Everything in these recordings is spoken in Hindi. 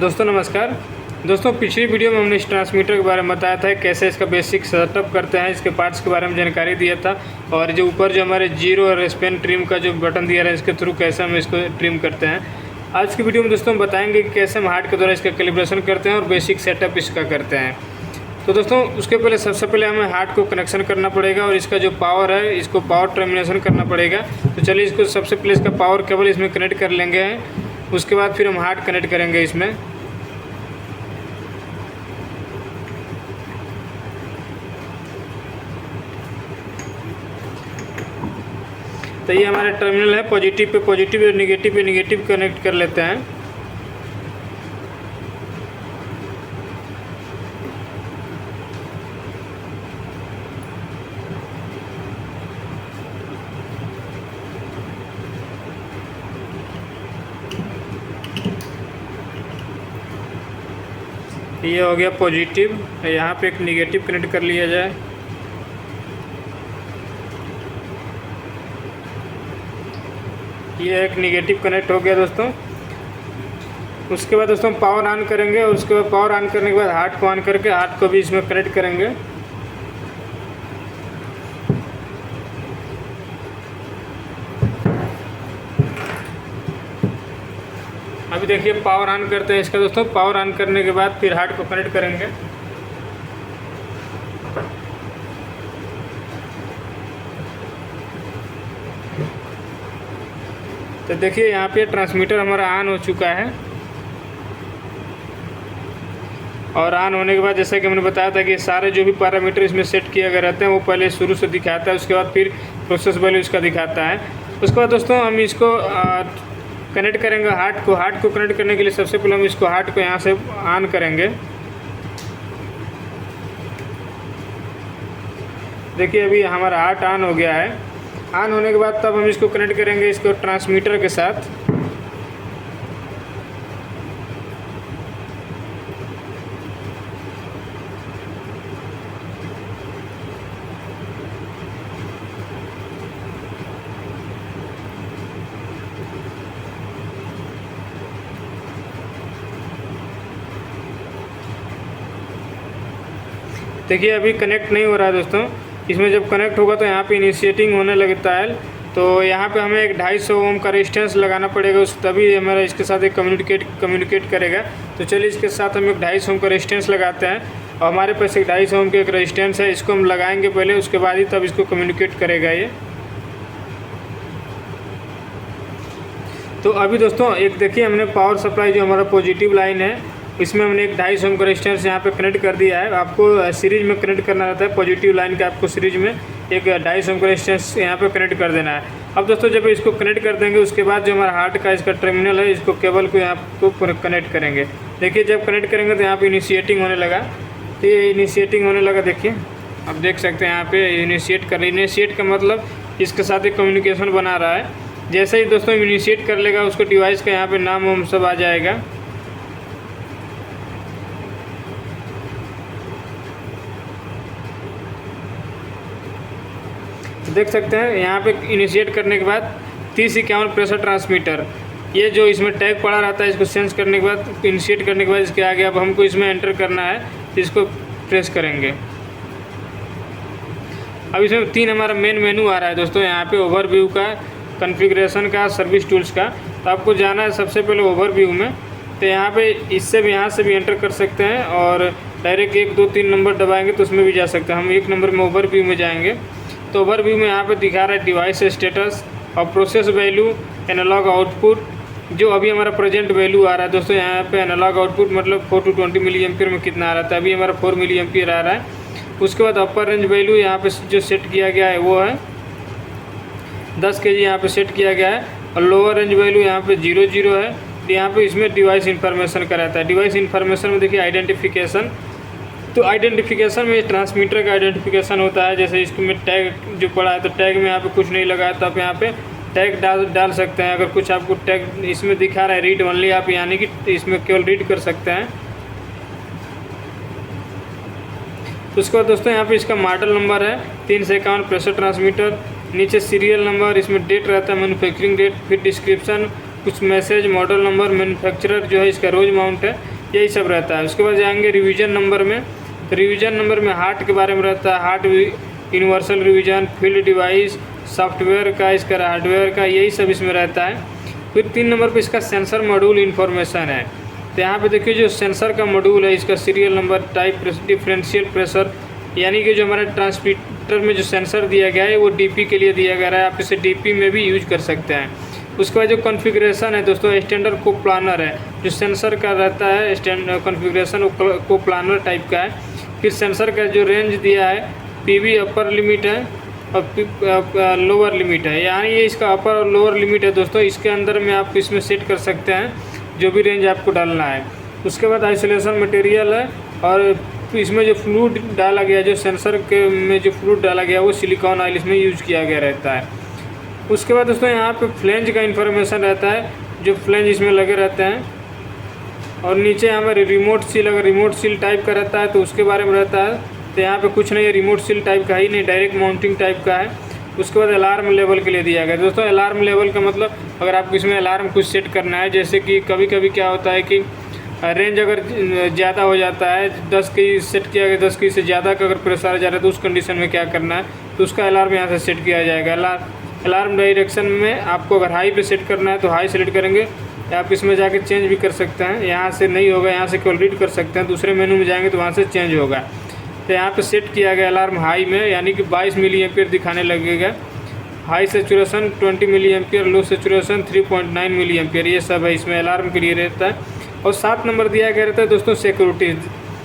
दोस्तों नमस्कार। दोस्तों पिछली वीडियो में हमने इस ट्रांसमीटर के बारे में बताया था कैसे इसका बेसिक सेटअप करते हैं, इसके पार्ट्स के बारे में जानकारी दिया था और जो ऊपर जो हमारे जीरो और स्पेन ट्रिम का जो बटन दिया रहा है इसके थ्रू कैसे हम इसको ट्रिम करते हैं। आज की वीडियो में दोस्तों हम बताएंगे कि कैसे हम हार्ट के द्वारा इसका कैलिब्रेशन करते हैं और बेसिक सेटअप इसका करते हैं। तो दोस्तों उसके पहले सबसे पहले हमें हार्ट को कनेक्शन करना पड़ेगा और इसका जो पावर है इसको पावर टर्मिनेशन करना पड़ेगा। तो चलिए इसको सबसे पहले इसका पावर केबल इसमें कनेक्ट कर लेंगे, उसके बाद फिर हम हार्ट कनेक्ट करेंगे इसमें। तो ये हमारा टर्मिनल है, पॉजिटिव पे पॉजिटिव और निगेटिव पे निगेटिव कनेक्ट कर लेते हैं। ये हो गया पॉजिटिव, यहाँ पे एक निगेटिव कनेक्ट कर लिया जाए। ये एक निगेटिव कनेक्ट हो गया दोस्तों। उसके बाद दोस्तों पावर ऑन करेंगे और उसके बाद पावर ऑन करने के बाद हार्ट को ऑन करके हार्ट को भी इसमें कनेक्ट करेंगे। अभी देखिए पावर ऑन करते हैं इसका दोस्तों। पावर ऑन करने के बाद फिर हार्ट को कनेक्ट करेंगे। तो देखिए यहाँ पे ट्रांसमीटर हमारा ऑन हो चुका है और ऑन होने के बाद जैसा कि हमने बताया था कि सारे जो भी पैरामीटर इसमें सेट किए गए रहते हैं वो पहले शुरू से दिखाता है, उसके बाद फिर प्रोसेस वैल्यू इसका दिखाता है। उसके बाद दोस्तों हम इसको कनेक्ट करेंगे हार्ट को। हार्ट को कनेक्ट करने के लिए सबसे पहले हम इसको हार्ट को यहाँ से ऑन करेंगे। देखिए अभी हमारा हार्ट ऑन हो गया है। ऑन होने के बाद तब हम इसको कनेक्ट करेंगे इसको ट्रांसमीटर के साथ। देखिए अभी कनेक्ट नहीं हो रहा है दोस्तों। इसमें जब कनेक्ट होगा तो यहाँ पे इनिशिएटिंग होने लगता है। तो यहाँ पे हमें एक 250 ओम का रेजिस्टेंस लगाना पड़ेगा, उस तभी हमारा इसके साथ एक कम्युनिकेट करेगा। तो चलिए इसके साथ हम एक 250 ओम का रेजिस्टेंस लगाते हैं और हमारे पास एक 250 ओम की एक रेजिस्टेंस है, इसको हम लगाएंगे पहले, उसके बाद ही तब इसको कम्युनिकेट करेगा ये। तो अभी दोस्तों एक देखिए हमने पावर सप्लाई जो हमारा पॉजिटिव लाइन है इसमें हमने एक 250 ओम का रेजिस्टेंस यहाँ पे कनेक्ट कर दिया है। आपको सीरीज में कनेक्ट करना रहता है पॉजिटिव लाइन का, आपको सीरीज में एक 250 ओम का रेजिस्टेंस यहाँ पे कनेक्ट कर देना है। अब दोस्तों जब इसको कनेक्ट कर देंगे उसके बाद जो हमारा हार्ट का इसका टर्मिनल है इसको केबल को यहाँ को कनेक्ट करेंगे। देखिए जब कनेक्ट करेंगे तो यहाँ पर इनिशिएटिंग होने लगा। तो ये इनिशिएटिंग होने लगा, देखिए अब देख सकते हैं यहाँ पे इनिशिएट का मतलब इसके साथ एक कम्युनिकेशन बना रहा है। जैसे ही दोस्तों इनिशिएट कर लेगा उसको डिवाइस का यहाँ पर नाम वाम सब आ जाएगा। देख सकते हैं यहाँ पे इनिशिएट करने के बाद 3051 प्रेशर ट्रांसमीटर, ये जो इसमें टैग पड़ा रहता है इसको सेंस करने के बाद इनिशिएट करने के बाद इसके आगे अब हमको इसमें एंटर करना है, इसको प्रेस करेंगे। अब इसमें 3 हमारा मेन मेनू आ रहा है दोस्तों, यहाँ पे ओवरव्यू का, कॉन्फ़िगरेशन का, सर्विस टूल्स का। तो आपको जाना है सबसे पहले ओवरव्यू में। तो यहाँ पे इससे भी यहाँ से भी एंटर कर सकते हैं और डायरेक्ट 1 2 3 नंबर दबाएंगे तो उसमें भी जा सकते हैं। हम 1 नंबर में ओवरव्यू में जाएंगे। तो ओवरव्यू में यहाँ पे दिखा रहा है डिवाइस स्टेटस और प्रोसेस वैल्यू, एनालॉग आउटपुट, जो अभी हमारा प्रेजेंट वैल्यू आ रहा है दोस्तों। यहाँ पे एनालॉग आउटपुट मतलब 4 to 20 मिली एम्पियर में कितना आ रहा था, अभी हमारा 4 मिली एम्पियर आ रहा है। उसके बाद अपर रेंज वैल्यू यहाँ पे जो सेट किया गया है वो है 10 kg यहाँ पे सेट किया गया है और लोअर रेंज वैल्यू यहाँ पे 00 है। यहाँ पे इसमें डिवाइस इन्फॉर्मेशन का रहता है। डिवाइस इन्फॉर्मेशन में देखिए आइडेंटिफिकेशन, तो आइडेंटिफिकेशन में ट्रांसमीटर का आइडेंटिफिकेशन होता है। जैसे इसमें टैग जो पड़ा है तो टैग में यहाँ पे कुछ नहीं लगा है तो आप यहाँ पे टैग डाल सकते हैं। अगर कुछ आपको टैग इसमें दिखा रहा है रीड ओनली, आप यानी कि इसमें केवल रीड कर सकते हैं। तो उसके बाद दोस्तों यहाँ पे इसका मॉडल नंबर है 351 प्रेशर ट्रांसमीटर, नीचे सीरियल नंबर, इसमें डेट रहता है मैन्युफैक्चरिंग डेट, फिर डिस्क्रिप्शन, कुछ मैसेज, मॉडल नंबर, मैन्युफैक्चरर जो है इसका रोज माउंट है, यही सब रहता है। उसके बाद जाएंगे रिवीजन नंबर में, तो रिवीजन नंबर में हार्ट के बारे में रहता है, heart universal revision, field device, software का, इसका हार्डवेयर का, यही सब इसमें रहता है। फिर 3 नंबर पे इसका सेंसर मॉड्यूल इन्फॉर्मेशन है। तो यहाँ पे देखिए जो सेंसर का मॉड्यूल है, इसका serial number, type, differential pressure, यानी कि जो हमारा ट्रांसमीटर में जो सेंसर दिया गया है वो डीपी के लिए दिया गया है, आप इसे डीपी में भी यूज कर सकते हैं। उसके बाद जो कॉन्फ़िगरेशन है दोस्तों, स्टैंडर्ड को प्लानर है, जो सेंसर का रहता है स्टैंडर्ड कॉन्फ़िगरेशन वो को प्लानर टाइप का है। फिर सेंसर का जो रेंज दिया है, पीवी अपर लिमिट है और लोअर लिमिट है, यानी ये इसका अपर और लोअर लिमिट है दोस्तों। इसके अंदर में आप इसमें सेट कर सकते हैं जो भी रेंज आपको डालना है। उसके बाद आइसोलेशन मटेरियल है, और इसमें जो फ्लूइड डाला गया, जो सेंसर के में जो फ्लूइड डाला गया वो सिलिकॉन ऑयल इसमें यूज किया गया रहता है। उसके बाद दोस्तों यहाँ पे फ्लेंज का इन्फॉर्मेशन रहता है, जो फ्लेंज इसमें लगे रहते हैं। और नीचे हमारे रिमोट सील, अगर रिमोट सील टाइप का रहता है तो उसके बारे में रहता है। तो यहाँ पे कुछ नहीं है, रिमोट सील टाइप का ही नहीं, डायरेक्ट माउंटिंग टाइप का है। उसके बाद अलार्म लेवल के लिए दिया गया दोस्तों। अलार्म लेवल का मतलब अगर आपको इसमें अलार्म कुछ सेट करना है, जैसे कि कभी कभी क्या होता है कि रेंज अगर ज़्यादा हो जाता है, 10 की सेट किया गया, 10 की से ज़्यादा का अगर प्रेशर आ जा रहा है तो उस कंडीशन में क्या करना है, तो उसका अलार्म यहाँ से सेट किया जाएगा। अलार्म डायरेक्शन में आपको अगर हाई पे सेट करना है तो हाई सेलेक्ट करेंगे, आप इसमें जाके चेंज भी कर सकते हैं। यहाँ से नहीं होगा, यहाँ से केवल रीड कर सकते हैं, दूसरे मेनू में जाएंगे तो वहाँ से चेंज होगा। तो यहाँ पे सेट किया गया अलार्म हाई में, यानी कि 22 मिली एम्पियर दिखाने लगेगा। हाई सेचुरेशन 20 मिली एम्पियर, लो सेचुरेशन 3.9 मिली एम्पियर, ये सब है इसमें अलार्म के लिए रहता है। और 7 नंबर दिया गया रहता है दोस्तों सिक्योरिटी।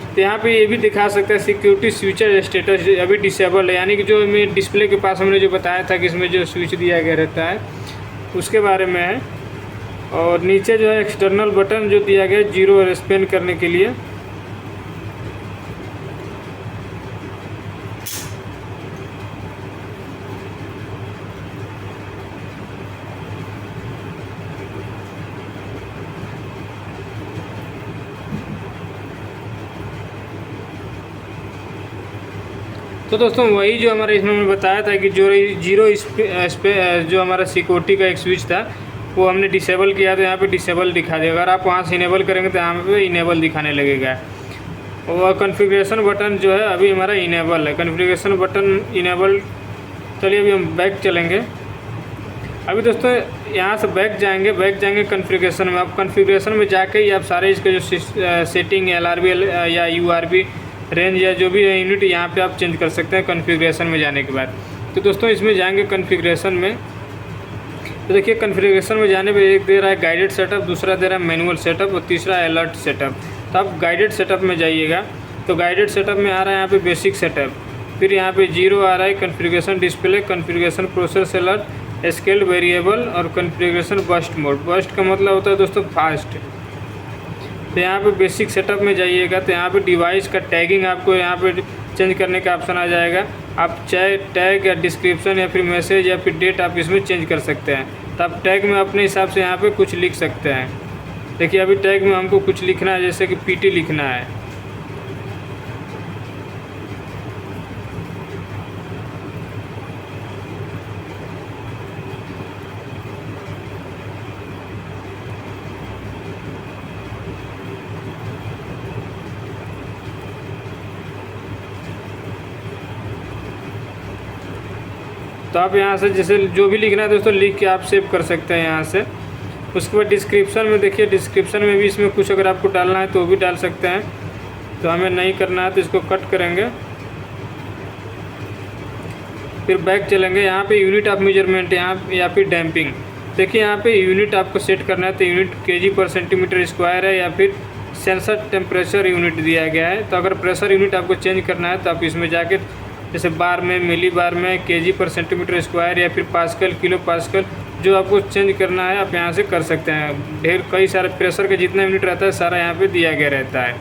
तो यहाँ पे ये भी दिखा सकता है सिक्योरिटी स्विचर स्टेटस अभी डिसेबल है, यानी कि जो मैं डिस्प्ले के पास हमने जो बताया था कि इसमें जो स्विच दिया गया रहता है उसके बारे में है। और नीचे जो है एक्सटर्नल बटन जो दिया गया है जीरो स्पेन करने के लिए। तो दोस्तों वही जो हमारा इसमें मैंने बताया था कि जो जो हमारा सिक्योरिटी का एक स्विच था वो हमने डिसेबल किया, तो यहाँ पे डिसेबल दिखा देगा। अगर आप वहाँ से इनेबल करेंगे तो यहाँ पे इनेबल दिखाने लगेगा। और कॉन्फ़िगरेशन बटन जो है अभी हमारा इनेबल है, कॉन्फ़िगरेशन बटन इनेबल। चलिए अभी हम बैक चलेंगे। अभी दोस्तों यहाँ से बैक जाएंगे कॉन्फ़िगरेशन में। आप कॉन्फ़िगरेशन में जाके ही आप सारे इसके जो सेटिंग LRB या URB रेंज या जो भी यूनिट यहाँ पे आप चेंज कर सकते हैं कॉन्फ़िगरेशन में जाने के बाद। तो दोस्तों इसमें जाएंगे कॉन्फ़िगरेशन में, तो देखिए कॉन्फ़िगरेशन में जाने पे एक दे रहा है गाइडेड सेटअप, दूसरा दे रहा है मैनुअल सेटअप और तीसरा अलर्ट सेटअप। तो आप गाइडेड सेटअप में जाइएगा, तो गाइडेड सेटअप में आ रहा है यहाँ पे बेसिक सेटअप, फिर यहाँ पे 0 आ रहा है configuration display, configuration process alert, scaled variable और कॉन्फ़िगरेशन बर्स्ट मोड। बर्स्ट का मतलब होता है दोस्तों फास्ट। तो यहाँ पे बेसिक सेटअप में जाइएगा, तो यहाँ पे डिवाइस का टैगिंग आपको यहाँ पे चेंज करने का ऑप्शन आ जाएगा। आप चाहे टैग या डिस्क्रिप्शन या फिर मैसेज या फिर डेट आप इसमें चेंज कर सकते हैं। तो आप टैग में अपने हिसाब से यहाँ पे कुछ लिख सकते हैं। देखिए अभी टैग में हमको कुछ लिखना है, जैसे कि PT लिखना है। तो आप यहाँ से जैसे जो भी लिखना है दोस्तों लिख के आप सेव कर सकते हैं यहाँ से। उसके बाद डिस्क्रिप्शन में देखिए, डिस्क्रिप्शन में भी इसमें कुछ अगर आपको डालना है तो वो भी डाल सकते हैं। तो हमें नहीं करना है तो इसको कट करेंगे, फिर बैक चलेंगे। यहाँ पे यूनिट ऑफ मेजरमेंट यहाँ या फिर डैम्पिंग, देखिए यहाँ पे यूनिट आपको सेट करना है। तो यूनिट kg/cm² है या फिर सेंसर टेम्परेचर यूनिट दिया गया है। तो अगर प्रेशर यूनिट आपको चेंज करना है तो आप इसमें जाके जैसे बार में, मिली बार में, kg/cm² या फिर पास्कल, किलो पास्कल, जो आपको चेंज करना है आप यहाँ से कर सकते हैं। ढेर कई सारे प्रेशर का जितना यूनिट रहता है सारा यहाँ पे दिया गया रहता है।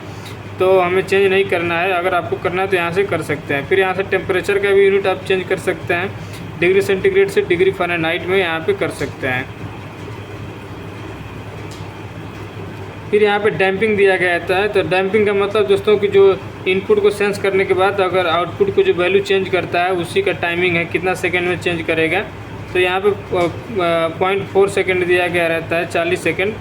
तो हमें चेंज नहीं करना है, अगर आपको करना है तो यहाँ से कर सकते हैं। फिर यहाँ से टेम्परेचर का भी यूनिट आप चेंज कर सकते हैं, डिग्री सेंटीग्रेड से डिग्री फ़ारेनहाइट में यहाँ पे कर सकते हैं। फिर यहाँ पे डैम्पिंग दिया गया रहता है। तो डैम्पिंग का मतलब दोस्तों कि जो इनपुट को सेंस करने के बाद अगर आउटपुट को जो वैल्यू चेंज करता है उसी का टाइमिंग है, कितना सेकंड में चेंज करेगा। तो यहाँ पे 0.4 सेकंड दिया गया रहता है, 40 सेकंड।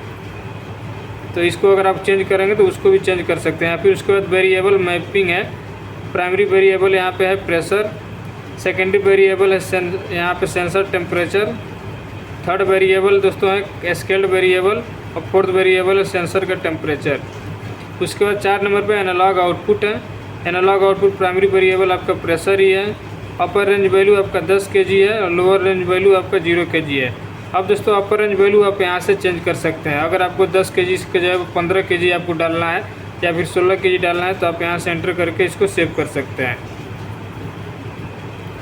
तो इसको अगर आप चेंज करेंगे तो उसको भी चेंज कर सकते हैं। फिर उसके बाद वेरिएबल मैपिंग है। प्राइमरी वेरिएबल यहाँ पे है प्रेशर, सेकेंडरी वेरिएबल है यहाँ पे सेंसर टेम्परेचर, थर्ड वेरिएबल दोस्तों है स्केल्ड वेरिएबल और फोर्थ वेरिएबल है सेंसर का टेम्परेचर। उसके बाद 4 नंबर पे एनालॉग आउटपुट है। एनालॉग आउटपुट प्राइमरी वेरिएबल आपका प्रेशर ही है। अपर रेंज वैल्यू आपका 10 kg है और लोअर रेंज वैल्यू आपका 0 kg है। अब दोस्तों अपर रेंज वैल्यू आप यहाँ से चेंज कर सकते हैं। अगर आपको 10 kg के जगह 15 kg आपको डालना है या फिर 16 kg डालना है तो आप यहाँ से एंटर करके इसको सेव कर सकते हैं।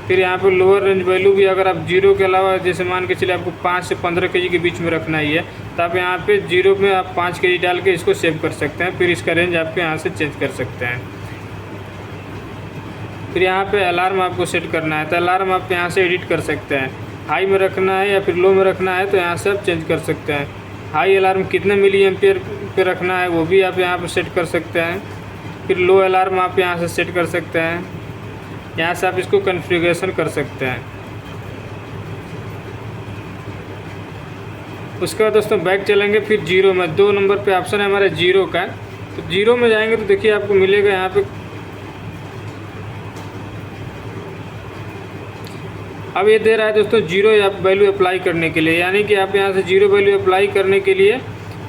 फिर यहाँ पर लोअर रेंज वैल्यू भी अगर आप 0 के अलावा जैसे मान के चलिए आपको 5 से 15 kg के बीच में रखना ही है तो आप यहाँ पे 0 में आप 5 kg डाल के इसको सेव कर सकते हैं। फिर इसका रेंज आपके यहाँ से चेंज कर सकते हैं। फिर यहाँ पे अलार्म आपको सेट करना है तो अलार्म आप यहाँ से एडिट कर सकते हैं। हाई में रखना है या फिर लो में रखना है तो यहाँ से आप चेंज कर सकते हैं। हाई अलार्म कितने मिली एम्पियर पे रखना है वो भी आप यहाँ पे सेट कर सकते हैं। फिर लो अलार्म आप यहाँ से सेट कर सकते हैं। यहाँ से आप इसको कॉन्फ़िगरेशन कर सकते हैं। उसके बाद दोस्तों बैक चलेंगे फिर 0 में 2 नंबर पे ऑप्शन है हमारे 0 का। तो 0 में जाएंगे तो देखिए आपको मिलेगा यहाँ पे अब ये दे रहा है दोस्तों 0 वैल्यू अप्लाई करने के लिए, यानी कि आप यहाँ से 0 वैल्यू अप्लाई करने के लिए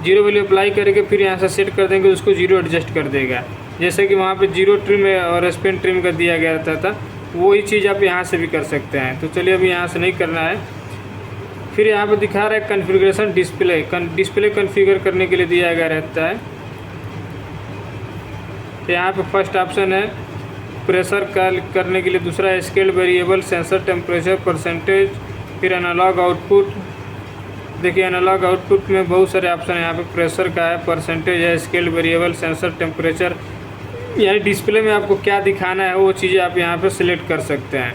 0 वैल्यू अप्लाई करके फिर यहाँ से सेट कर देंगे, उसको 0 एडजस्ट कर देगा। जैसे कि वहाँ पे 0 ट्रिम और स्पेन ट्रिम का दिया गया था वही चीज़ आप यहाँ से भी कर सकते हैं। तो चलिए अभी यहाँ से नहीं करना है। फिर यहाँ पे दिखा रहा है कॉन्फ़िगरेशन डिस्प्ले कॉन्फ़िगर करने के लिए दिया गया रहता है। तो यहाँ पे फर्स्ट ऑप्शन है प्रेशर करने के लिए, दूसरा scale variable, sensor temperature, percentage, फिर एनालॉग आउटपुट। देखिए एनालॉग आउटपुट में बहुत सारे ऑप्शन है। यहाँ पे प्रेशर का है, परसेंटेज है, स्केल वेरिएबल, सेंसर टेम्परेचर, यानी डिस्प्ले में आपको क्या दिखाना है वो चीज़ें आप यहाँ पे सिलेक्ट कर सकते हैं।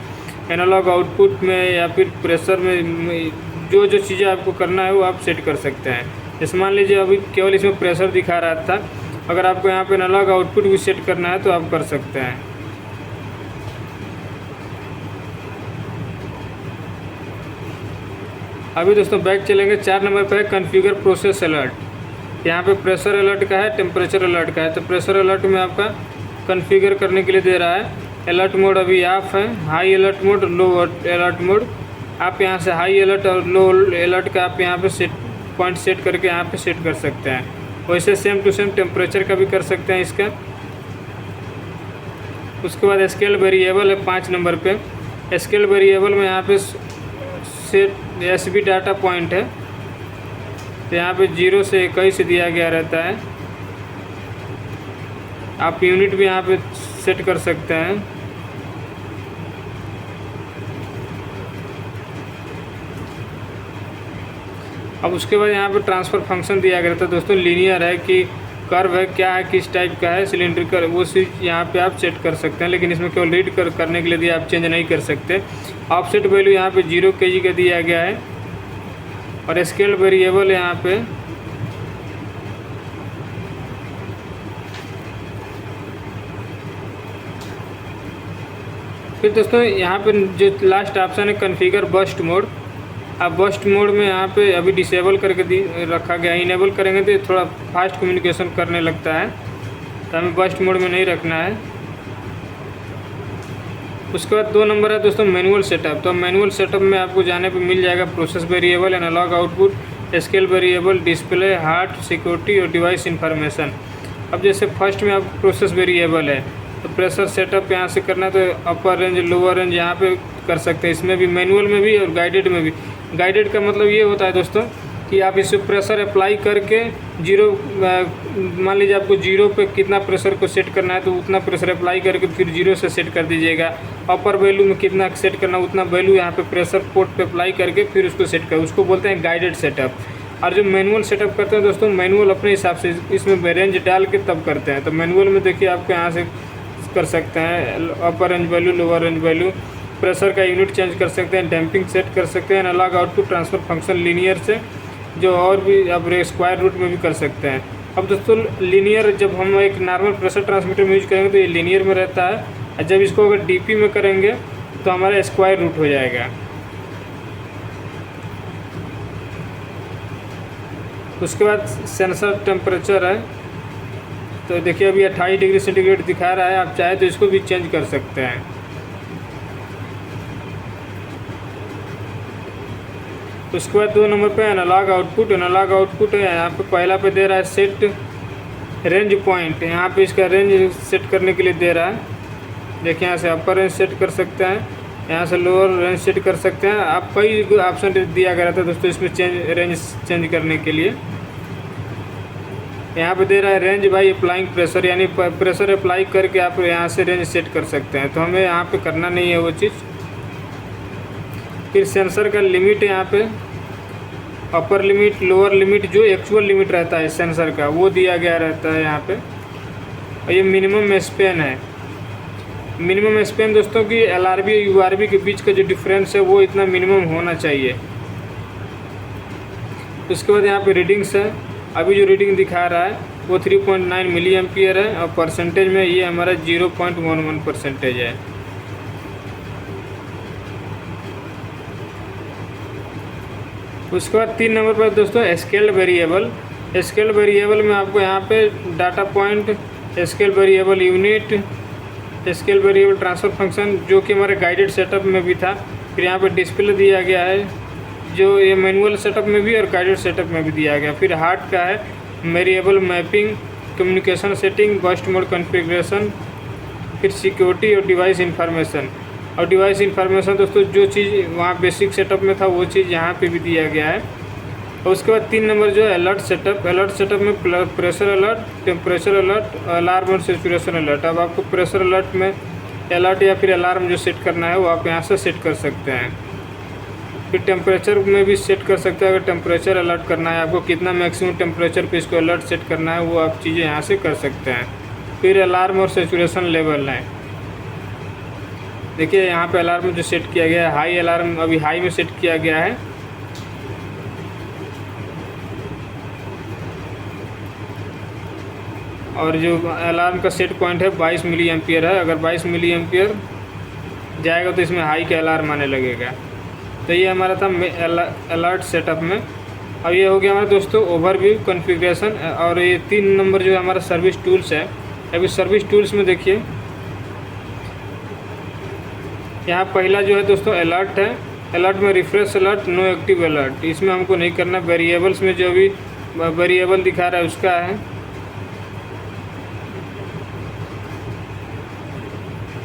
एनालॉग आउटपुट में या फिर प्रेशर में जो चीज़ें आपको करना है वो आप सेट कर सकते हैं। जैसे मान लीजिए अभी केवल इसमें प्रेशर दिखा रहा था, अगर आपको यहाँ पे एनालॉग आउटपुट भी सेट करना है तो आप कर सकते हैं। अभी दोस्तों बैक चलेंगे 4 नंबर पर है कॉन्फ़िगर प्रोसेस अलर्ट। यहाँ पे प्रेशर अलर्ट का है, टेम्परेचर अलर्ट का है। तो प्रेशर अलर्ट में आपका कॉन्फ़िगर करने के लिए दे रहा है। अलर्ट मोड अभी ऑफ है, हाई अलर्ट मोड, लो अलर्ट मोड। आप यहाँ से हाई अलर्ट और लो अलर्ट का आप यहाँ पे पॉइंट सेट करके यहाँ पे सेट कर सकते हैं। वैसे सेम टू सेम टेम्परेचर का भी कर सकते हैं इसका। उसके बाद स्केल वेरिएबल है 5 नंबर पे। स्केल वेरिएबल में यहाँ पे सेट SB डाटा पॉइंट है, तो यहाँ पे 0 से 21 दिया गया रहता है। आप यूनिट भी यहाँ पे सेट कर सकते हैं। अब उसके बाद यहाँ पे ट्रांसफ़र फंक्शन दिया गया था दोस्तों, लीनियर है कि कर्व है, क्या है, किस टाइप का है, सिलेंड्रिकल, वो चीज़ यहाँ पे आप सेट कर सकते हैं। लेकिन इसमें केवल रीड करने के लिए आप चेंज नहीं कर सकते। ऑफसेट वैल्यू यहाँ पे 0 kg का दिया गया है और स्केल वेरिएबल यहाँ पे फिर दोस्तों यहाँ पे जो लास्ट ऑप्शन है कॉन्फ़िगर बर्स्ट मोड। अब बर्स्ट मोड में यहाँ पे अभी डिसेबल करके रखा गया है। इनेबल करेंगे तो थोड़ा फास्ट कम्युनिकेशन करने लगता है, तो हमें बर्स्ट मोड में नहीं रखना है। उसके बाद 2 नंबर है दोस्तों मैनुअल सेटअप। तो मैनुअल सेटअप में आपको जाने पे मिल जाएगा process variable, analog output, scale variable, display, HART, security और डिवाइस इन्फॉर्मेशन। अब जैसे फर्स्ट में आपको प्रोसेस वेरिएबल है तो प्रेशर सेटअप यहाँ से करना है, तो अपर रेंज लोअर रेंज यहाँ पे कर सकते हैं। इसमें भी मैनुअल में भी और गाइडेड में भी। गाइडेड का मतलब ये होता है दोस्तों कि आप इसे प्रेशर अप्लाई करके 0 मान लीजिए आपको 0 पे कितना प्रेशर को सेट करना है तो उतना प्रेशर अप्लाई करके फिर 0 से सेट कर दीजिएगा। अपर वैल्यू में कितना सेट करना उतना वैल्यू यहाँ पे प्रेशर पोर्ट पे अप्लाई करके फिर उसको सेट कर, उसको बोलते हैं गाइडेड सेटअप। और जो मैनुअल सेटअप करते हैं दोस्तों, मैनुअल अपने हिसाब से इसमें रेंज डाल के तब करते हैं। तो मैनुअल में देखिए आपको यहाँ से कर सकते हैं upper range value, lower range value, pressure का यूनिट चेंज कर सकते हैं, डैम्पिंग सेट कर सकते हैं, analog output transfer function linear से, जो और भी आप स्क्वायर रूट में भी कर सकते हैं। अब दोस्तों लीनियर जब हम एक नॉर्मल प्रेशर ट्रांसमीटर में यूज करेंगे तो ये लीनियर में रहता है, और जब इसको अगर DP में करेंगे तो हमारा स्क्वायर रूट हो जाएगा। उसके बाद सेंसर टेम्परेचर है, तो देखिए अभी 28 डिग्री सेंटीग्रेड दिखा रहा है। आप चाहे तो इसको भी चेंज कर सकते हैं। उसके बाद 2 नंबर पे एनालॉग आउटपुट। एनालॉग आउटपुट है, यहाँ पे पहला पे दे रहा है सेट रेंज पॉइंट। यहाँ पे इसका रेंज सेट करने के लिए दे रहा है। देखिए यहाँ से अपर रेंज सेट कर सकते हैं, यहाँ से लोअर रेंज सेट कर सकते हैं। आप कई ऑप्शन दिया गया था दोस्तों इसमें रेंज चेंज करने के लिए। यहाँ पे दे रहा है रेंज बाई अप्लाइंग प्रेशर, यानी प्रेशर अप्लाई करके आप यहाँ से रेंज सेट कर सकते हैं। तो हमें यहाँ पे करना नहीं है वो चीज़। फिर सेंसर का लिमिट, यहाँ पे अपर लिमिट लोअर लिमिट, जो एक्चुअल लिमिट रहता है सेंसर का वो दिया गया रहता है यहाँ पे। और ये मिनिमम स्पेन है। मिनिमम स्पेन दोस्तों की LRB और URB के बीच का जो डिफरेंस है वो इतना मिनिमम होना चाहिए। उसके बाद यहाँ पे रीडिंग्स है। अभी जो रीडिंग दिखा रहा है वो 3.9 मिली एम्पियर है, और परसेंटेज में ये हमारा 0.11% है। उसके बाद 3 नंबर पर दोस्तों स्केल वेरिएबल। स्केल वेरिएबल में आपको यहाँ पे data point, scale variable unit, scale variable transfer function, जो कि हमारे गाइडेड सेटअप में भी था। फिर यहाँ पे डिस्प्ले दिया गया है, जो ये मैनुअल सेटअप में भी और गाइडेड सेटअप में भी दिया गया। फिर हार्ड का है variable mapping, communication setting, burst mode configuration, फिर सिक्योरिटी और डिवाइस इंफॉर्मेशन। और डिवाइस इंफॉर्मेशन दोस्तों जो चीज़ वहाँ बेसिक सेटअप में था वो चीज़ यहाँ पे भी दिया गया है। और उसके बाद 3 नंबर जो है अलर्ट सेटअप। अलर्ट सेटअप में pressure alert, temperature alert, alarm और सैचुरेशन अलर्ट। अब आपको प्रेशर अलर्ट में अलर्ट या फिर अलार्म जो सेट करना है वो आप यहाँ से सेट कर सकते हैं। फिर टेम्परेचर में भी सेट कर सकते हैं। अगर टेम्परेचर अलर्ट करना है आपको, कितना मैक्सिमम टेम्परेचर पे इसको अलर्ट सेट करना है वो आप चीज़ें यहाँ से कर सकते हैं। फिर अलार्म और सैचुरेशन लेवल है। देखिए यहाँ पे अलार्म जो सेट किया गया है, हाई अलार्म अभी हाई में सेट किया गया है। और जो अलार्म का सेट पॉइंट है 22 मिली एम्पियर है। अगर 22 मिली एम्पियर जाएगा तो इसमें हाई का अलार्म आने लगेगा। तो ये हमारा था अलर्ट सेटअप में। अब ये हो गया हमारा दोस्तों ओवरव्यू कॉन्फ़िगरेशन। और ये 3 नंबर जो है हमारा सर्विस टूल्स है। अभी सर्विस टूल्स में देखिए यहाँ पहला जो है दोस्तों अलर्ट है। अलर्ट में refresh alert, no active alert, इसमें हमको नहीं करना। वेरिएबल्स में जो अभी वेरिएबल दिखा रहा है उसका है।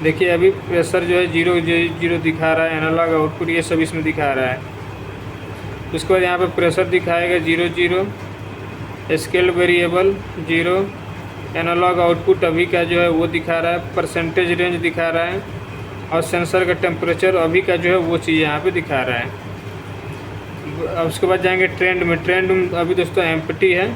देखिए अभी प्रेशर जो है 0 दिखा रहा है, एनालॉग आउटपुट ये सब इसमें दिखा रहा है। उसके बाद यहाँ पे प्रेशर दिखाएगा 0, स्केल वेरिएबल 0, एनालॉग आउटपुट अभी का जो है वो दिखा रहा है, परसेंटेज रेंज दिखा रहा है, और सेंसर का टेम्परेचर अभी का जो है वो चीज़ यहाँ पे दिखा रहा है। अब उसके बाद जाएंगे ट्रेंड में। ट्रेंड अभी दोस्तों एम्प्टी है।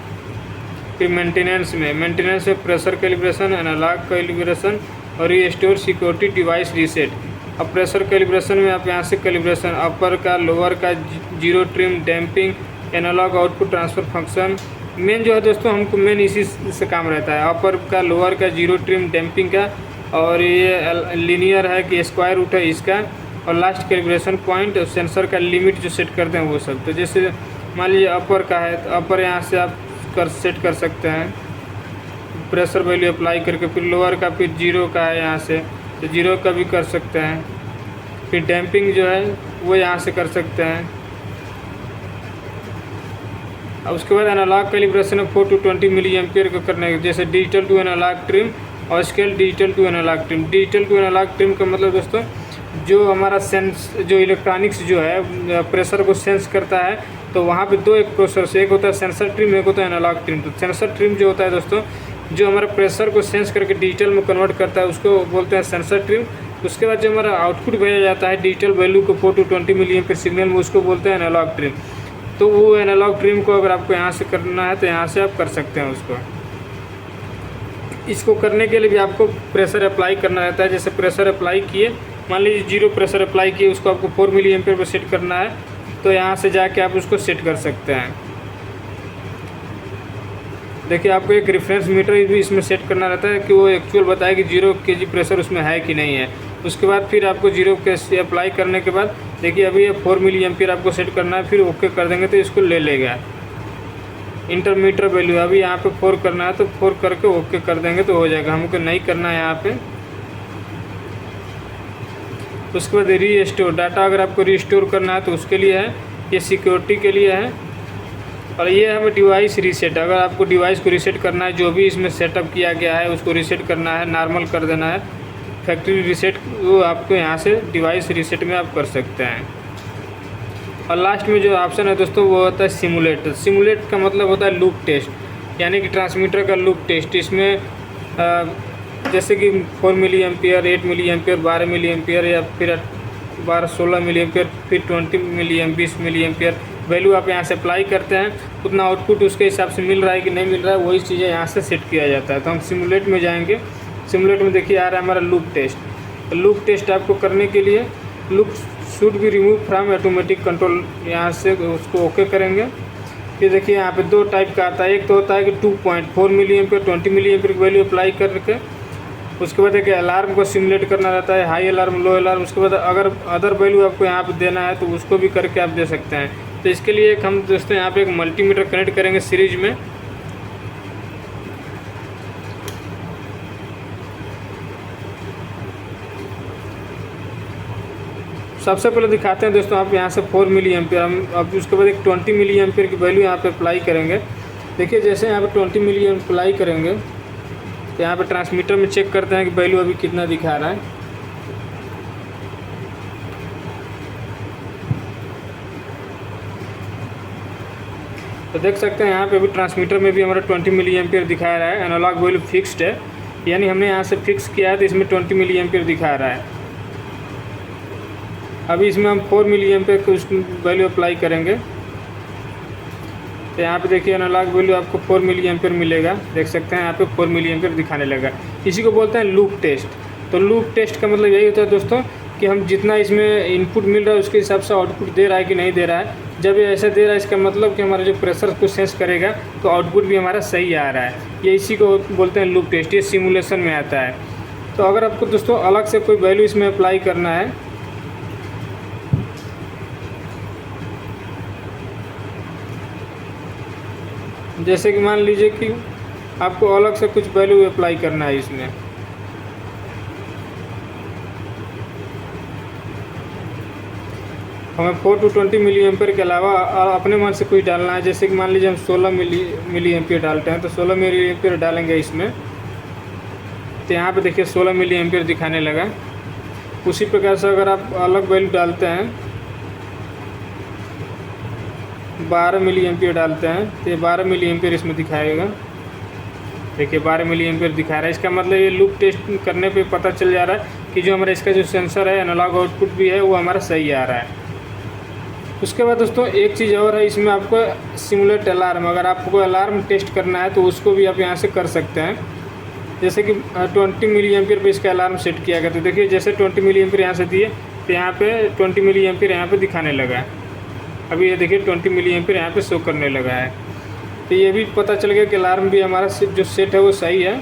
फिर मेंटेनेंस में प्रेशर कैलिब्रेशन, एनालॉग कैलिब्रेशन और रीस्टोर सिक्योरिटी डिवाइस रीसेट। अब प्रेशर कैलिब्रेशन में आप यहाँ से कैलिब्रेशन अपर का, लोअर का, zero trim, damping, analog output transfer function. Main जो है दोस्तों हमको मेन इसी से काम रहता है, अपर का, लोअर का, जीरो ट्रिम, डैम्पिंग का, और ये लीनियर है कि स्क्वायर रूट है इसका, और लास्ट कैलिब्रेशन पॉइंट और सेंसर का लिमिट जो सेट करते हैं वो सब। तो जैसे मान लीजिए अपर का है तो अपर यहाँ से आप सेट कर सकते हैं प्रेशर वैल्यू अप्लाई करके। फिर लोअर का फिर 0 का है यहाँ से तो 0 का भी कर सकते हैं। फिर डैम्पिंग जो है वो यहाँ से कर सकते हैं। अब उसके बाद analog calibration 4 to 20 milli ampere को करने, जैसे डिजिटल टू एनालॉग ट्रिम और scale digital to analog trim. Digital to analog trim का मतलब दोस्तों जो हमारा जो इलेक्ट्रॉनिक्स जो है प्रेशर को सेंस करता है, तो वहाँ पे 2 एक प्रोसेस, एक होता है सेंसर ट्रिम, एक होता है एनालॉग ट्रिम। तो सेंसर ट्रिम जो होता है दोस्तों जो हमारा प्रेशर को सेंस करके डिजिटल में कन्वर्ट करता है उसको बोलते हैं सेंसर ट्रिम। उसके बाद जो हमारा आउटपुट भेजा जाता है डिजिटल वैल्यू को 4 to 20 मिली एम्पियर सिग्नल में, उसको बोलते हैं एनालॉग ट्रिम। तो वो एनालॉग ट्रिम को अगर आपको यहाँ से करना है तो यहाँ से आप कर सकते हैं उसको। इसको करने के लिए भी आपको प्रेशर अप्लाई करना रहता है। जैसे प्रेशर अप्लाई किए, मान लीजिए 0 प्रेशर अप्लाई किए, उसको आपको 4 मिली एम्पियर पर सेट करना है, तो यहाँ से जाके आप उसको सेट कर सकते हैं। देखिए आपको एक रेफरेंस मीटर भी इसमें सेट करना रहता है कि वो एक्चुअल बताए कि 0 kg प्रेशर उसमें है कि नहीं है। उसके बाद फिर आपको 0 के अप्लाई करने के बाद देखिए अभी ये 4 मिली एम्पियर आपको सेट करना है, फिर ओके कर देंगे तो इसको ले लेगा। इंटरमीटर वैल्यू अभी यहाँ पे 4 करना है, तो 4 करके ओके कर देंगे तो हो जाएगा। हमको नहीं करना है यहाँ पे। उसके बाद रीस्टोर डाटा, अगर आपको रीस्टोर करना है तो उसके लिए है, ये सिक्योरिटी के लिए है। और ये हमें डिवाइस रीसेट, अगर आपको डिवाइस को रीसेट करना है, जो भी इसमें सेटअप किया गया है उसको रीसेट करना है, नॉर्मल कर देना है, फैक्ट्री रीसेट, वो आपको यहाँ से डिवाइस रीसेट में आप कर सकते हैं। और लास्ट में जो ऑप्शन है दोस्तों वो होता है सिमुलेट। सिमुलेट का मतलब होता है लूप टेस्ट, यानी कि ट्रांसमीटर का लूप टेस्ट। इसमें जैसे कि 4 milli ampere, 8 milli ampere, 12 milli ampere, या फिर 16 मिली एम्पियर, फिर 20 milli ampere, 20 milli ampere value आप यहाँ से अप्लाई करते हैं, उतना आउटपुट उसके हिसाब से मिल रहा है कि नहीं मिल रहा है, वही चीज़ें यहाँ से सेट किया जाता है। तो हम सिमुलेट में जाएंगे। सिमुलेट में देखिए आ रहा है हमारा लूप टेस्ट। तो लूप टेस्ट आपको करने के लिए loop should be remove from automatic control, यहाँ से उसको ओके करेंगे। फिर देखिए यहाँ पे 2 टाइप का आता है। एक तो होता है कि 2.4 मिली एम्पियर, 20 मिली एम्पियर की वैल्यू अप्लाई करके, उसके बाद एक अलार्म को सिमुलेट करना रहता है, हाई अलार्म, लो अलार्म। उसके बाद अगर अदर वैल्यू आपको यहाँ पे देना है तो उसको भी करके आप दे सकते हैं। तो इसके लिए एक हम दोस्तों यहाँ पे एक मल्टीमीटर कनेक्ट करेंगे सीरीज में। सबसे पहले दिखाते हैं दोस्तों, आप यहाँ से 4 मिली एम्पियर, हम अब उसके बाद एक 20 मिली एम्पियर की वैल्यू यहाँ पे अप्लाई करेंगे। देखिए जैसे यहाँ पे 20 मिली एम्पियर अप्लाई करेंगे तो यहाँ पे ट्रांसमीटर में चेक करते हैं कि वैल्यू अभी कितना दिखा रहा है। तो देख सकते हैं यहाँ पे अभी ट्रांसमीटर में भी हमारा 20 मिली एम्पियर दिखा रहा है। एनालॉग वैल्यू फिक्स्ड है, यानी हमने यहाँ से फिक्स किया है, तो इसमें 20 मिली एम्पियर दिखा रहा है। अभी इसमें हम 4 मिली एम्पियर की वैल्यू अप्लाई करेंगे। तो यहाँ पे देखिए एनालॉग वैल्यू आपको 4 मिली एम्पियर मिलेगा। देख सकते हैं यहाँ पे 4 मिली एम्पियर दिखाने लगा। इसी को बोलते हैं लूप टेस्ट। तो लूप टेस्ट का मतलब यही होता है दोस्तों कि हम जितना इसमें इनपुट मिल रहा है उसके हिसाब से आउटपुट दे रहा है कि नहीं दे रहा है। जब ये ऐसे दे रहा है इसका मतलब कि हमारा जो प्रेशर को सेंस करेगा तो आउटपुट भी हमारा सही आ रहा है। ये इसी को बोलते हैं लूप टेस्ट। ये सिमुलेशन में आता है। तो अगर आपको दोस्तों अलग से कोई वैल्यू इसमें अप्लाई करना है, जैसे कि मान लीजिए कि आपको अलग से कुछ वैल्यू अप्लाई करना है इसमें, हमें 4 to 20 मिली एम्पियर के अलावा अपने मन से कुछ डालना है। जैसे कि मान लीजिए हम 16 मिली एम्पियर डालते हैं, तो 16 मिली एम्पियर डालेंगे इसमें। तो यहाँ पे देखिए 16 मिली एम्पियर दिखाने लगा। उसी प्रकार से अगर आप अलग वैल्यू डालते हैं, 12 मिली एम्पियर डालते हैं, तो ये 12 मिली एम्पियर इसमें दिखाएगा। देखिए 12 मिली एम्पियर दिखा रहा है। इसका मतलब ये लूप टेस्ट करने पे पता चल जा रहा है कि जो हमारा इसका जो सेंसर है, एनालॉग आउटपुट भी है, वो हमारा सही आ रहा है। उसके बाद दोस्तों एक चीज़ और है, इसमें आपको सिमुलेट अलार्म, अगर आपको अलार्म टेस्ट करना है तो उसको भी आप यहाँ से कर सकते हैं। जैसे कि 20 मिली एम्पियर पे इसका अलार्म सेट किया गया। तो देखिए जैसे 20 मिली एम्पियर यहाँ से दिए तो यहाँ पे 20 मिली एम्पियर यहाँ पे दिखाने लगा है। अभी ये देखिए 20 मिली एम्पियर यहाँ पे शो करने लगा है। तो ये भी पता चल गया कि अलार्म भी हमारा जो सेट है वो सही है।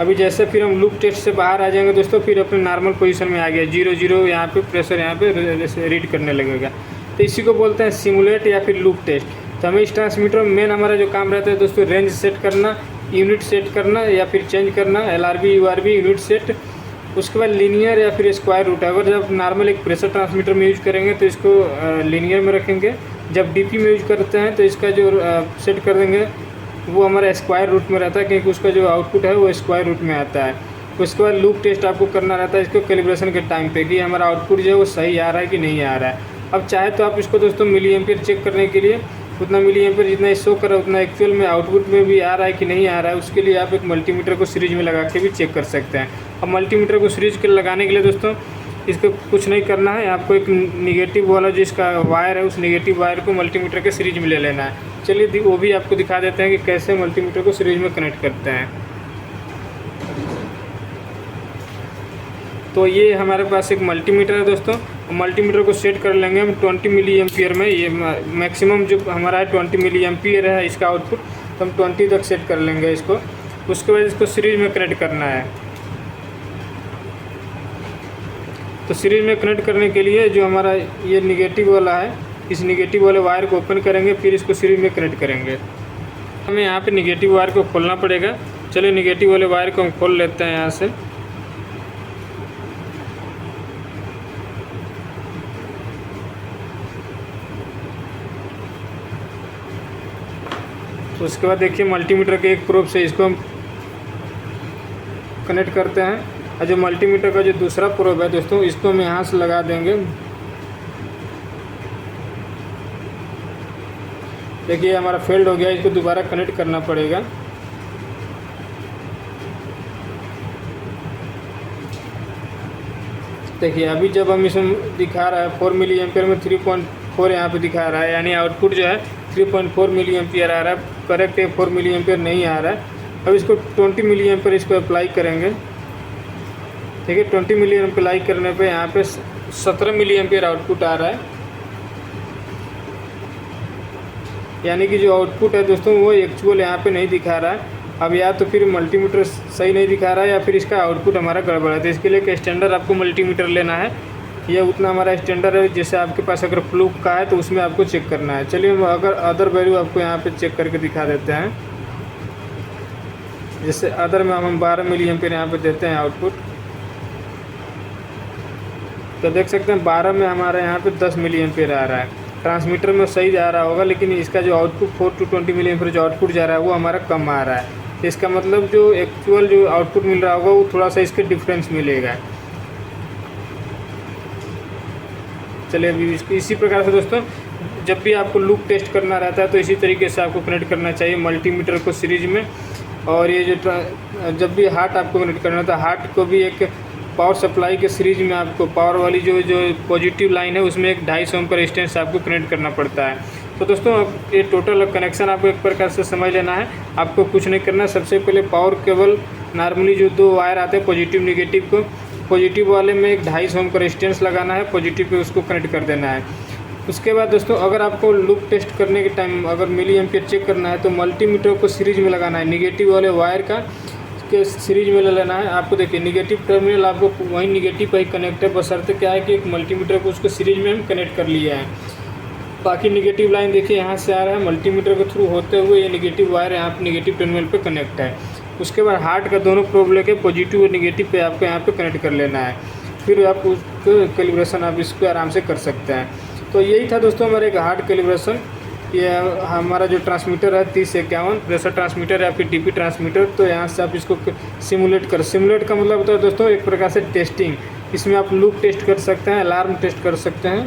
अभी जैसे फिर हम लूप टेस्ट से बाहर आ जाएंगे दोस्तों, फिर अपने नॉर्मल पोजीशन में आ गया 0 यहाँ पे प्रेशर यहाँ पे रीड करने लगेगा। तो इसी को बोलते हैं सिमुलेट या फिर लूप टेस्ट। तो हमें इस ट्रांसमीटर में मेन हमारा जो काम रहता है दोस्तों, रेंज सेट करना, यूनिट सेट करना या फिर चेंज करना, LRB URB यूनिट सेट। उसके बाद लीनियर या फिर स्क्वायर रूट। अगर जब नॉर्मल एक प्रेशर ट्रांसमीटर में यूज करेंगे तो इसको लीनियर में रखेंगे। जब DP में यूज करते हैं तो इसका जो सेट कर देंगे वो हमारा स्क्वायर रूट में रहता है, क्योंकि उसका जो आउटपुट है वो स्क्वायर रूट में आता है। उसके बाद लूप टेस्ट आपको करना रहता है इसको कैलिब्रेशन के टाइम पे, कि हमारा आउटपुट जो है वो सही आ रहा है कि नहीं आ रहा है। अब चाहे तो आप इसको दोस्तों मिली एम्पियर चेक करने के लिए उतना मिली एम्पियर जितना शो कर रहा है उतना एक्चुअल में आउटपुट में भी आ रहा है कि नहीं आ रहा है, उसके लिए आप एक मल्टीमीटर को सीरीज में लगा के भी चेक कर सकते हैं। अब मल्टीमीटर को सीरीज के लगाने के लिए दोस्तों इसको कुछ नहीं करना है, आपको एक निगेटिव वाला जो इसका वायर है उस निगेटिव वायर को मल्टीमीटर के सीरीज में ले लेना है। चलिए वो भी आपको दिखा देते हैं कि कैसे मल्टीमीटर को सीरीज में कनेक्ट करते हैं। तो ये हमारे पास एक मल्टीमीटर है दोस्तों। मल्टीमीटर को सेट कर लेंगे हम 20 मिली एम्पियर में। ये मैक्सिमम जो हमारा है 20 मिली एम्पियर है इसका आउटपुट, तो हम 20 तक सेट कर लेंगे इसको। उसके बाद इसको सीरीज में कनेक्ट करना है। तो सीरीज में कनेक्ट करने के लिए जो हमारा ये निगेटिव वाला है, इस निगेटिव वाले वायर को ओपन करेंगे, फिर इसको सीरीज में कनेक्ट करेंगे। हमें यहाँ पे निगेटिव वायर को खोलना पड़ेगा। चलिए निगेटिव वाले वायर को हम खोल लेते हैं यहाँ से। तो उसके बाद देखिए मल्टीमीटर के एक प्रोब से इसको हम कनेक्ट करते हैं, और जो मल्टीमीटर का जो दूसरा प्रोब है दोस्तों, इसको हम यहाँ से लगा देंगे। देखिए हमारा फेल्ड हो गया, इसको दोबारा कनेक्ट करना पड़ेगा। देखिए अभी जब हम इसमें दिखा रहा है 4 मिली एम्पियर में 3.4 यहाँ पे दिखा रहा है, यानी आउटपुट जो है 3.4 मिली एम्पियर आ रहा है। करेक्ट है, 4 मिली एम्पियर नहीं आ रहा है। अब इसको 20 मिली एम्पियर इस पर अप्लाई करेंगे। ठीक है, 20 मिली एम्पियर अप्लाई करने पे यहाँ पे 17 मिली एम्पियर आउटपुट आ रहा है। यानी कि जो आउटपुट है दोस्तों वो एक्चुअल यहाँ पे नहीं दिखा रहा है। अब या तो फिर मल्टीमीटर सही नहीं दिखा रहा है, या फिर इसका आउटपुट हमारा गड़बड़ है। तो इसके लिए एक स्टैंडर्ड आपको मल्टीमीटर लेना है। यह उतना हमारा स्टैंडर्ड है, जैसे आपके पास अगर फ्लूक का है तो उसमें आपको चेक करना है। चलिए हम अगर अदर वैल्यू आपको यहाँ पे चेक करके दिखा देते हैं। जैसे अदर में हम 12 मिली एम्पियर यहाँ पे देते हैं आउटपुट, तो देख सकते हैं 12 में हमारे यहाँ पे 10 मिली एम्पियर आ रहा है। ट्रांसमीटर में सही जा रहा होगा, लेकिन इसका जो आउटपुट 4 to 20 मिली एम्पियर जो आउटपुट जा रहा है वो हमारा कम आ रहा है। इसका मतलब जो एक्चुअल जो आउटपुट मिल रहा होगा वो थोड़ा सा इसके डिफरेंस मिलेगा। चलिए अभी इसी प्रकार से दोस्तों जब भी आपको लूप टेस्ट करना रहता है तो इसी तरीके से आपको कनेक्ट करना चाहिए मल्टीमीटर को सीरीज में। और ये जो जब भी हार्ट आपको कनेक्ट करना था, हार्ट को भी एक पावर सप्लाई के सीरीज में आपको पावर वाली जो पॉजिटिव लाइन है उसमें एक 250 ओम का रेजिस्टेंस आपको कनेक्ट करना पड़ता है। तो दोस्तों ये टोटल कनेक्शन आपको एक प्रकार से समझ लेना है। आपको कुछ नहीं करना है। सबसे पहले पावर केबल नॉर्मली जो 2 वायर आते हैं पॉजिटिव निगेटिव को, पॉजिटिव वाले में एक 250 ओम का रेजिस्टेंस लगाना है, पॉजिटिव पे उसको कनेक्ट कर देना है। उसके बाद दोस्तों अगर आपको लूप टेस्ट करने के टाइम अगर मिली एम्पियर चेक करना है तो मल्टीमीटर को सीरीज में लगाना है, निगेटिव वाले वायर का के सीरीज में ले लेना है। आपको देखिए निगेटिव टर्मिनल आपको वहीं निगेटिव पर ही कनेक्ट है, बशर्ते क्या है कि एक मल्टीमीटर को उसको सीरीज में हम कनेक्ट कर लिया है। बाकी निगेटिव लाइन देखिए यहाँ से आ रहा है, मल्टीमीटर के थ्रू होते हुए ये निगेटिव वायर यहाँ पे निगेटिव टर्मिनल पे कनेक्ट है। उसके बाद हार्ट का दोनों प्रोब लेके पॉजिटिव और निगेटिव पे आपको यहाँ पे कनेक्ट कर लेना है, फिर आप उसको कैलिब्रेशन आप इसको आराम से कर सकते हैं। तो यही था दोस्तों हमारे एक हार्ट कैलिब्रेशन। ये हमारा जो ट्रांसमीटर है 3051 प्रेशर ट्रांसमीटर या फिर डीपी ट्रांसमीटर, तो यहाँ से आप इसको सिमुलेट का मतलब होता है दोस्तों एक प्रकार से टेस्टिंग। इसमें आप लूप टेस्ट कर सकते हैं, अलार्म टेस्ट कर सकते हैं।